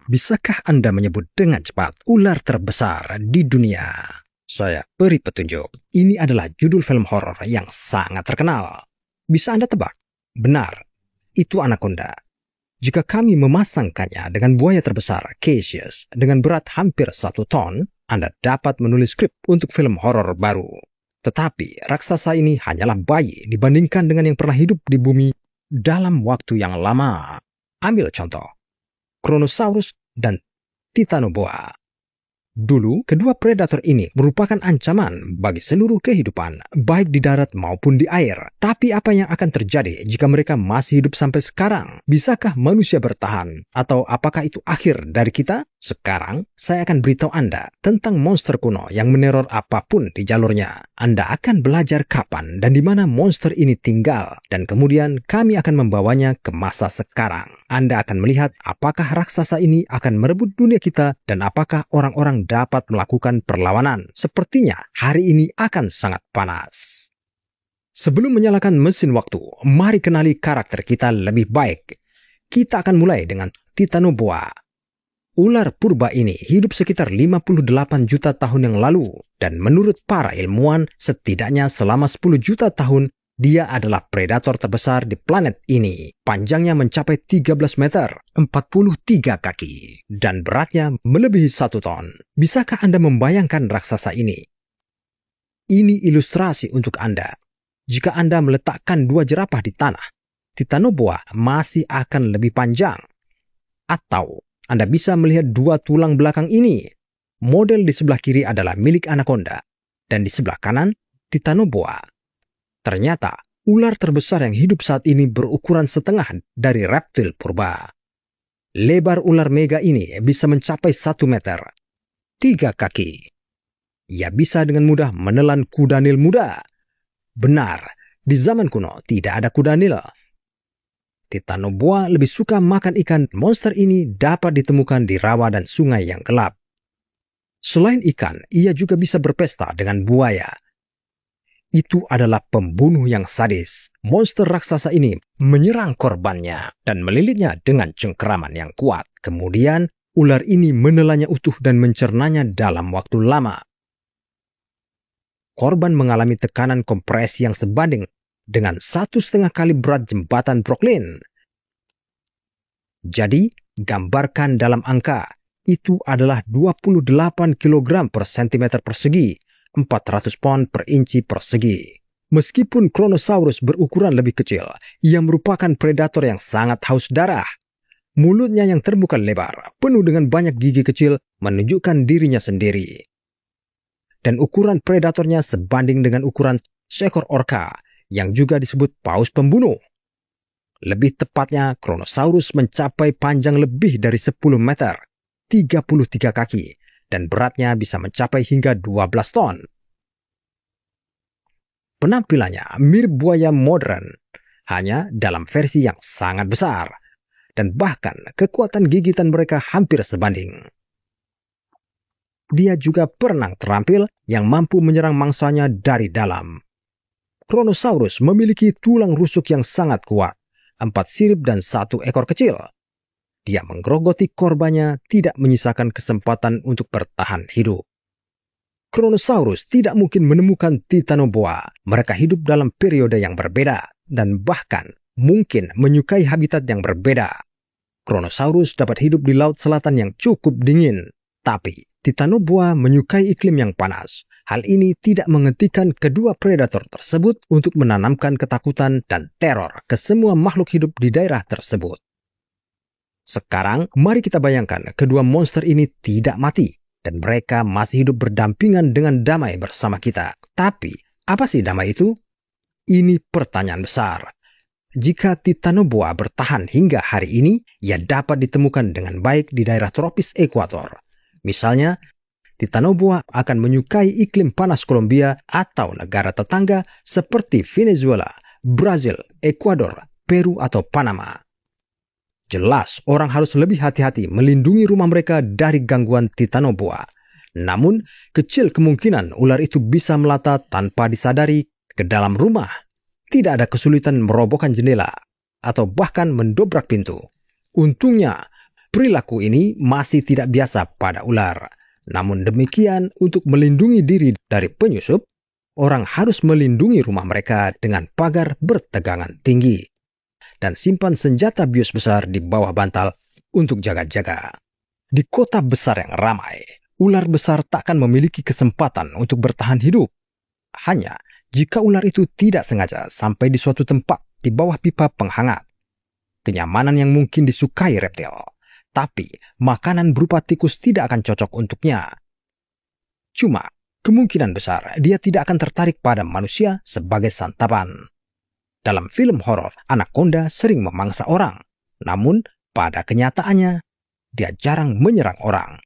Bisakah Anda menyebut dengan cepat ular terbesar di dunia? Saya beri petunjuk. Ini adalah judul film horor yang sangat terkenal. Bisa Anda tebak? Benar, itu anaconda. Jika kami memasangkannya dengan buaya terbesar, Cassius, dengan berat hampir 1 ton, Anda dapat menulis skrip untuk film horor baru. Tetapi raksasa ini hanyalah bayi dibandingkan dengan yang pernah hidup di bumi dalam waktu yang lama. Ambil contoh, Kronosaurus dan Titanoboa. Dulu, kedua predator ini merupakan ancaman bagi seluruh kehidupan, baik di darat maupun di air. Tapi apa yang akan terjadi jika mereka masih hidup sampai sekarang? Bisakah manusia bertahan? Atau apakah itu akhir dari kita? Sekarang, saya akan beritahu Anda tentang monster kuno yang meneror apapun di jalurnya. Anda akan belajar kapan dan di mana monster ini tinggal, dan kemudian kami akan membawanya ke masa sekarang. Anda akan melihat apakah raksasa ini akan merebut dunia kita dan apakah orang-orang dapat melakukan perlawanan. Sepertinya hari ini akan sangat panas. Sebelum menyalakan mesin waktu, mari kenali karakter kita lebih baik. Kita akan mulai dengan Titanoboa. Ular purba ini hidup sekitar 58 juta tahun yang lalu, dan menurut para ilmuwan, setidaknya selama 10 juta tahun, dia adalah predator terbesar di planet ini. Panjangnya mencapai 13 meter, 43 kaki, dan beratnya melebihi 1 ton. Bisakah Anda membayangkan raksasa ini? Ini ilustrasi untuk Anda. Jika Anda meletakkan 2 jerapah di tanah, Titanoboa masih akan lebih panjang. Atau Anda bisa melihat 2 tulang belakang ini. Model di sebelah kiri adalah milik anaconda, dan di sebelah kanan, Titanoboa. Ternyata, ular terbesar yang hidup saat ini berukuran setengah dari reptil purba. Lebar ular mega ini bisa mencapai 1 meter, 3 kaki. Ia bisa dengan mudah menelan kuda nil muda. Benar, di zaman kuno tidak ada kuda nil. Titanoboa lebih suka makan ikan. Monster ini dapat ditemukan di rawa dan sungai yang gelap. Selain ikan, ia juga bisa berpesta dengan buaya. Itu adalah pembunuh yang sadis. Monster raksasa ini menyerang korbannya dan melilitnya dengan cengkeraman yang kuat. Kemudian, ular ini menelannya utuh dan mencernanya dalam waktu lama. Korban mengalami tekanan kompresi yang sebanding dengan 1,5 kali berat jembatan Brooklyn. Jadi, gambarkan dalam angka. Itu adalah 28 kg per cm persegi, 400 pound per inci persegi. Meskipun Kronosaurus berukuran lebih kecil, ia merupakan predator yang sangat haus darah. Mulutnya yang terbuka lebar, penuh dengan banyak gigi kecil, menunjukkan dirinya sendiri. Dan ukuran predatornya sebanding dengan ukuran seekor orca, yang juga disebut paus pembunuh. Lebih tepatnya, Kronosaurus mencapai panjang lebih dari 10 meter, 33 kaki, dan beratnya bisa mencapai hingga 12 ton. Penampilannya mirip buaya modern, hanya dalam versi yang sangat besar, dan bahkan kekuatan gigitan mereka hampir sebanding. Dia juga pernah terampil yang mampu menyerang mangsanya dari dalam. Kronosaurus memiliki tulang rusuk yang sangat kuat, 4 sirip dan 1 ekor kecil. Dia menggerogoti korbannya, tidak menyisakan kesempatan untuk bertahan hidup. Kronosaurus tidak mungkin menemukan Titanoboa. Mereka hidup dalam periode yang berbeda dan bahkan mungkin menyukai habitat yang berbeda. Kronosaurus dapat hidup di laut selatan yang cukup dingin, tapi Titanoboa menyukai iklim yang panas. Hal ini tidak menghentikan kedua predator tersebut untuk menanamkan ketakutan dan teror ke semua makhluk hidup di daerah tersebut. Sekarang, mari kita bayangkan kedua monster ini tidak mati, dan mereka masih hidup berdampingan dengan damai bersama kita. Tapi, apa sih damai itu? Ini pertanyaan besar. Jika Titanoboa bertahan hingga hari ini, ia dapat ditemukan dengan baik di daerah tropis ekuator. Misalnya, Titanoboa akan menyukai iklim panas Kolombia atau negara tetangga seperti Venezuela, Brazil, Ekuador, Peru, atau Panama. Jelas, orang harus lebih hati-hati melindungi rumah mereka dari gangguan Titanoboa. Namun, kecil kemungkinan ular itu bisa melata tanpa disadari ke dalam rumah. Tidak ada kesulitan merobohkan jendela atau bahkan mendobrak pintu. Untungnya, Perilaku ini masih tidak biasa pada ular. Namun demikian, untuk melindungi diri dari penyusup, orang harus melindungi rumah mereka dengan pagar bertegangan tinggi dan simpan senjata bius besar di bawah bantal untuk jaga-jaga. Di kota besar yang ramai, ular besar takkan memiliki kesempatan untuk bertahan hidup. Hanya jika ular itu tidak sengaja sampai di suatu tempat di bawah pipa penghangat. Kenyamanan yang mungkin disukai reptil, tapi makanan berupa tikus tidak akan cocok untuknya. Cuma, kemungkinan besar dia tidak akan tertarik pada manusia sebagai santapan. Dalam film horor, anaconda sering memangsa orang. Namun, pada kenyataannya, dia jarang menyerang orang.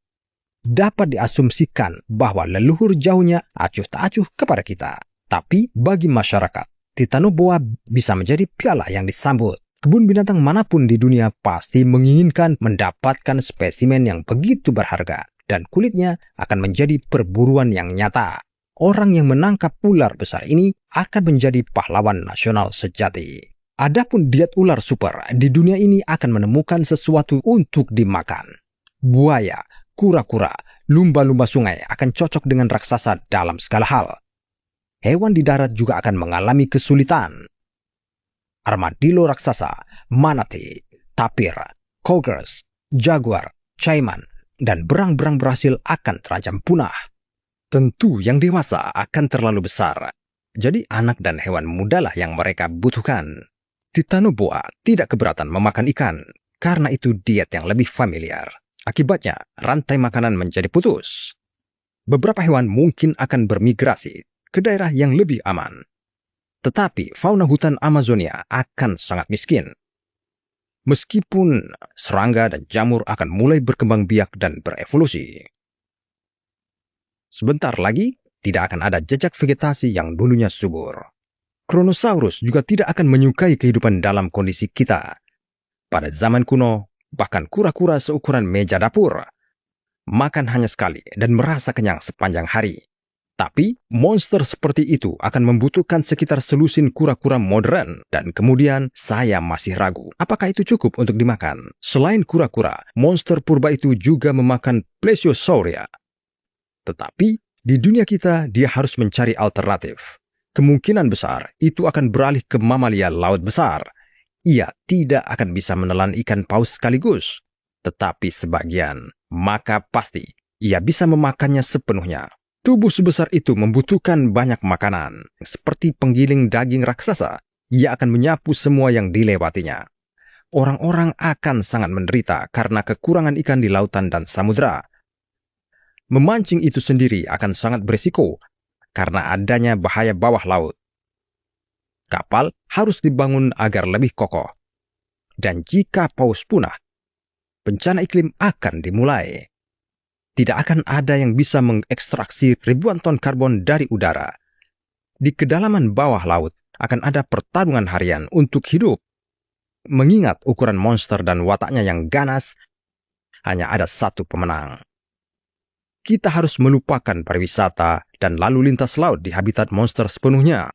Dapat diasumsikan bahwa leluhur jauhnya acuh tak acuh kepada kita. Tapi, bagi masyarakat, Titanoboa bisa menjadi piala yang disambut. Kebun binatang manapun di dunia pasti menginginkan mendapatkan spesimen yang begitu berharga, dan kulitnya akan menjadi perburuan yang nyata. Orang yang menangkap ular besar ini akan menjadi pahlawan nasional sejati. Adapun diet ular super di dunia ini akan menemukan sesuatu untuk dimakan. Buaya, kura-kura, lumba-lumba sungai akan cocok dengan raksasa dalam segala hal. Hewan di darat juga akan mengalami kesulitan. Armadillo raksasa, manatee, tapir, cougars, jaguar, caiman, dan berang-berang Brasil akan terancam punah. Tentu yang dewasa akan terlalu besar. Jadi anak dan hewan mudalah yang mereka butuhkan. Titanoboa tidak keberatan memakan ikan, karena itu diet yang lebih familiar. Akibatnya, rantai makanan menjadi putus. Beberapa hewan mungkin akan bermigrasi ke daerah yang lebih aman. Tetapi fauna hutan Amazonia akan sangat miskin. Meskipun serangga dan jamur akan mulai berkembang biak dan berevolusi. Sebentar lagi, tidak akan ada jejak vegetasi yang dulunya subur. Kronosaurus juga tidak akan menyukai kehidupan dalam kondisi kita. Pada zaman kuno, bahkan kura-kura seukuran meja dapur makan hanya sekali dan merasa kenyang sepanjang hari. Tapi, monster seperti itu akan membutuhkan sekitar selusin kura-kura modern. Dan kemudian, saya masih ragu, apakah itu cukup untuk dimakan? Selain kura-kura, monster purba itu juga memakan Plesiosauria. Tetapi, di dunia kita, dia harus mencari alternatif. Kemungkinan besar, itu akan beralih ke mamalia laut besar. Ia tidak akan bisa menelan ikan paus sekaligus. Tetapi sebagian, maka pasti, ia bisa memakannya sepenuhnya. Tubuh sebesar itu membutuhkan banyak makanan. Seperti penggiling daging raksasa, ia akan menyapu semua yang dilewatinya. Orang-orang akan sangat menderita karena kekurangan ikan di lautan dan samudera. Memancing itu sendiri akan sangat berisiko karena adanya bahaya bawah laut. Kapal harus dibangun agar lebih kokoh. Dan jika paus punah, bencana iklim akan dimulai. Tidak akan ada yang bisa mengekstraksi ribuan ton karbon dari udara. Di kedalaman bawah laut akan ada pertarungan harian untuk hidup. Mengingat ukuran monster dan wataknya yang ganas, hanya ada satu pemenang. Kita harus melupakan pariwisata dan lalu lintas laut di habitat monster sepenuhnya.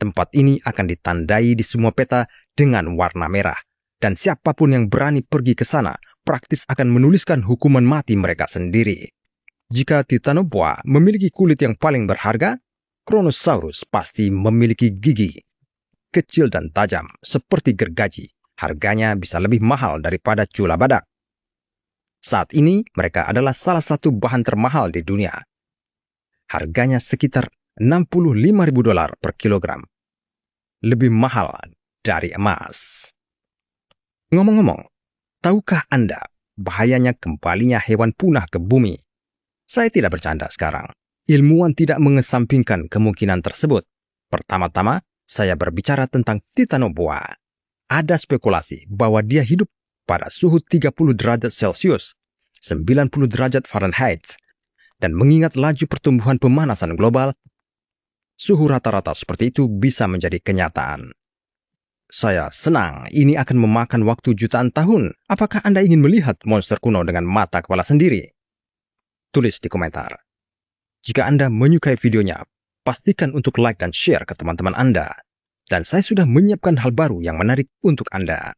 Tempat ini akan ditandai di semua peta dengan warna merah. Dan siapapun yang berani pergi ke sana, praktis akan menuliskan hukuman mati mereka sendiri. Jika Titanoboa memiliki kulit yang paling berharga, Kronosaurus pasti memiliki gigi. Kecil dan tajam, seperti gergaji. Harganya bisa lebih mahal daripada cula badak. Saat ini, mereka adalah salah satu bahan termahal di dunia. Harganya sekitar $65.000 per kilogram. Lebih mahal dari emas. Ngomong-ngomong, tahukah Anda bahayanya kembalinya hewan punah ke bumi? Saya tidak bercanda sekarang. Ilmuwan tidak mengesampingkan kemungkinan tersebut. Pertama-tama, saya berbicara tentang Titanoboa. Ada spekulasi bahwa dia hidup pada suhu 30 derajat Celcius, 90 derajat Fahrenheit, dan mengingat laju pertumbuhan pemanasan global, suhu rata-rata seperti itu bisa menjadi kenyataan. Saya senang ini akan memakan waktu jutaan tahun. Apakah Anda ingin melihat monster kuno dengan mata kepala sendiri? Tulis di komentar. Jika Anda menyukai videonya, pastikan untuk like dan share ke teman-teman Anda. Dan saya sudah menyiapkan hal baru yang menarik untuk Anda.